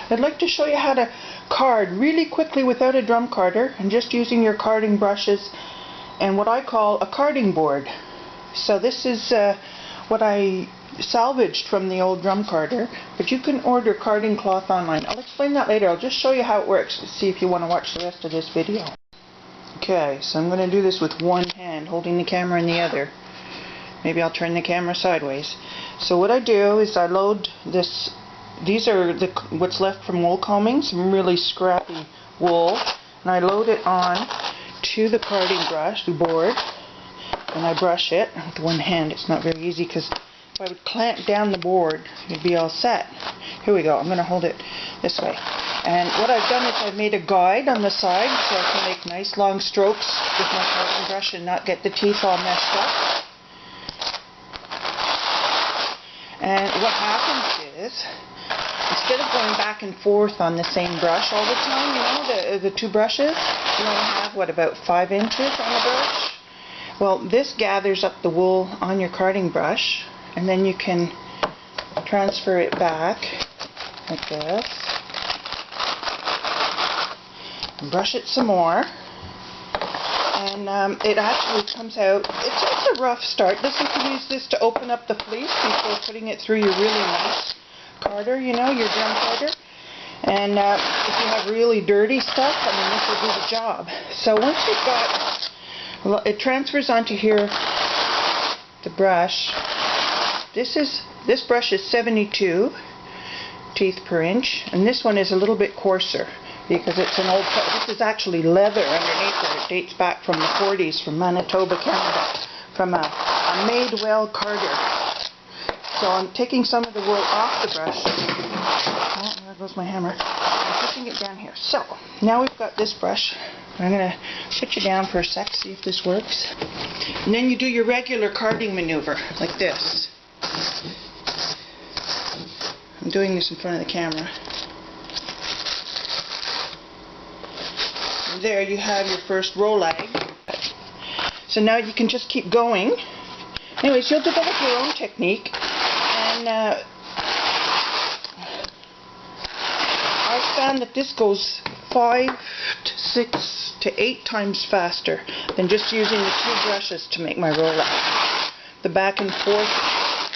I'd like to show you how to card really quickly without a drum carder and just using your carding brushes and what I call a carding board. So this is what I salvaged from the old drum carder, but you can order carding cloth online. I'll explain that later. I'll just show you how it works to see if you want to watch the rest of this video. Okay, so I'm going to do this with one hand, holding the camera in the other. Maybe I'll turn the camera sideways. So what I do is I load this. These are what's left from wool combing, some really scrappy wool, and I load it on to the carding brush, the board, and I brush it with one hand. It's not very easy because if I would clamp down the board, it'd be all set. Here we go. I'm going to hold it this way. And what I've done is I've made a guide on the side so I can make nice long strokes with my carding brush and not get the teeth all messed up. And what happens is, instead of going back and forth on the same brush all the time, you know, the two brushes, you only have, what, about 5 inches on the brush? Well, this gathers up the wool on your carding brush, and then you can transfer it back like this, and brush it some more, and it actually comes out, it's a rough start. You can use this to open up the fleece before putting it through your really nice carder, you know, your drum carder. And if you have really dirty stuff, I mean, this will do the job. So once you've got, well, it transfers onto here, the brush. This brush is 72 teeth per inch, and this one is a little bit coarser because it's an old, this is actually leather underneath it. It dates back from the 40s from Manitoba, Canada, from a Madewell carder. So I'm taking some of the wool off the brush. Oh, there goes my hammer. I'm pushing it down here. So now we've got this brush. I'm going to put you down for a sec, see if this works. And then you do your regular carding maneuver, like this. I'm doing this in front of the camera. And there you have your first roll leg. So now you can just keep going. Anyways, you'll develop your own technique. And I found that this goes 5 to 6 to 8 times faster than just using the two brushes to make my roll-leg. The back and forth,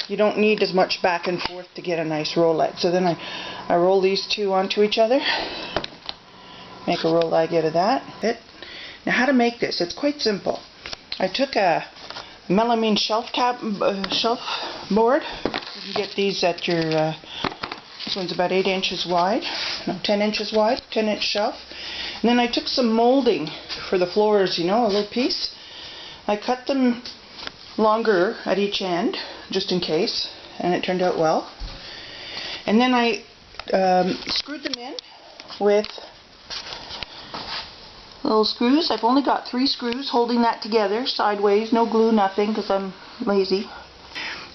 you don't need as much back and forth to get a nice roll-leg. So then I roll these two onto each other, make a roll-leg out of that. Now how to make this? It's quite simple. I took a melamine shelf board. You can get these at your, this one's about 8 inches wide, no, 10 inches wide, 10-inch shelf. And then I took some molding for the floors, you know, a little piece. I cut them longer at each end, just in case, and it turned out well. And then I screwed them in with little screws. I've only got 3 screws holding that together, sideways, no glue, nothing, because I'm lazy.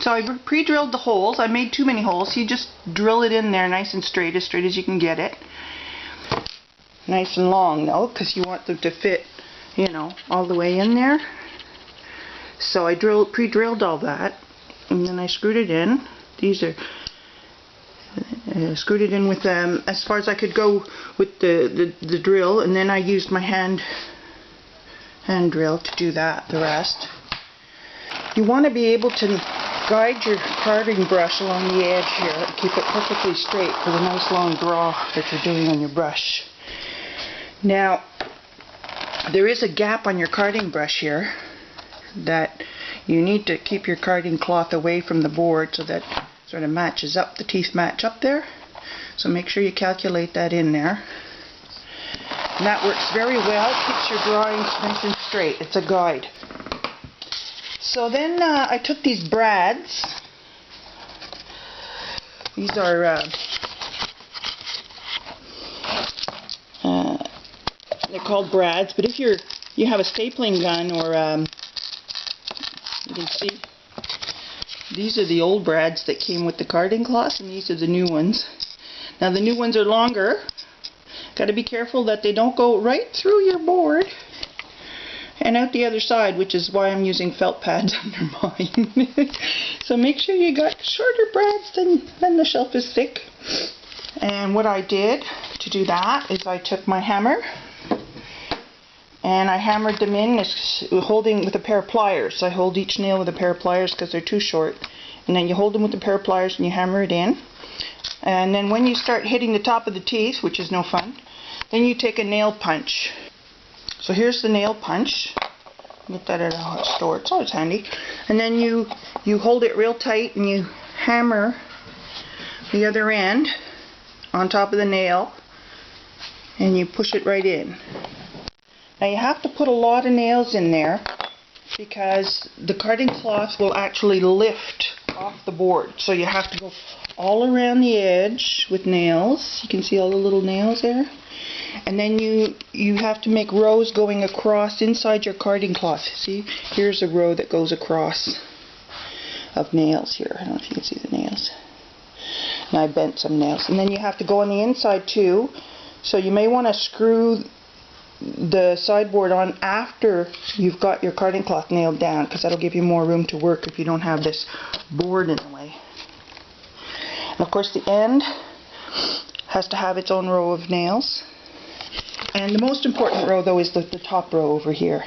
So I pre-drilled the holes. I made too many holes. You just drill it in there nice and straight as you can get it. Nice and long though, because you want them to fit, you know, all the way in there. So I pre-drilled all that, and then I screwed it in. These are screwed it in with as far as I could go with the drill, and then I used my hand drill to do that, the rest. You want to be able to guide your carding brush along the edge here and keep it perfectly straight for the nice long draw that you're doing on your brush. Now, there is a gap on your carding brush here that you need to keep your carding cloth away from the board so that it sort of matches up, the teeth match up there. So make sure you calculate that in there. And that works very well, keeps your drawings nice and straight. It's a guide. So then I took these brads. These are they're called brads, but if you have a stapling gun or you can see these are the old brads that came with the carding cloth, and these are the new ones. Now the new ones are longer. Got to be careful that they don't go right through your board and out the other side, which is why I'm using felt pads under mine. So make sure you got shorter brads than the shelf is thick. And what I did to do that is I took my hammer and I hammered them in holding with a pair of pliers. I hold each nail with a pair of pliers because they're too short. And then you hold them with a pair of pliers and you hammer it in. And then when you start hitting the top of the teeth, which is no fun, then you take a nail punch. So here's the nail punch. Get that at a store, it's always handy. And then you hold it real tight and you hammer the other end on top of the nail and you push it right in. Now you have to put a lot of nails in there because the carding cloth will actually lift off the board. So you have to go all around the edge with nails. You can see all the little nails there. And then you have to make rows going across inside your carding cloth. See, here's a row that goes across of nails here. I don't know if you can see the nails. And I bent some nails. And then you have to go on the inside too. So you may want to screw the sideboard on after you've got your carding cloth nailed down, because that'll give you more room to work if you don't have this board in the way. And of course the end has to have its own row of nails. And the most important row though is the top row over here.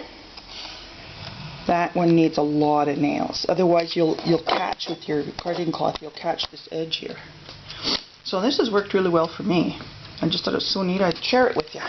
That one needs a lot of nails. Otherwise you'll catch with your carding cloth, you'll catch this edge here. So this has worked really well for me. I just thought it was so neat I'd share it with you.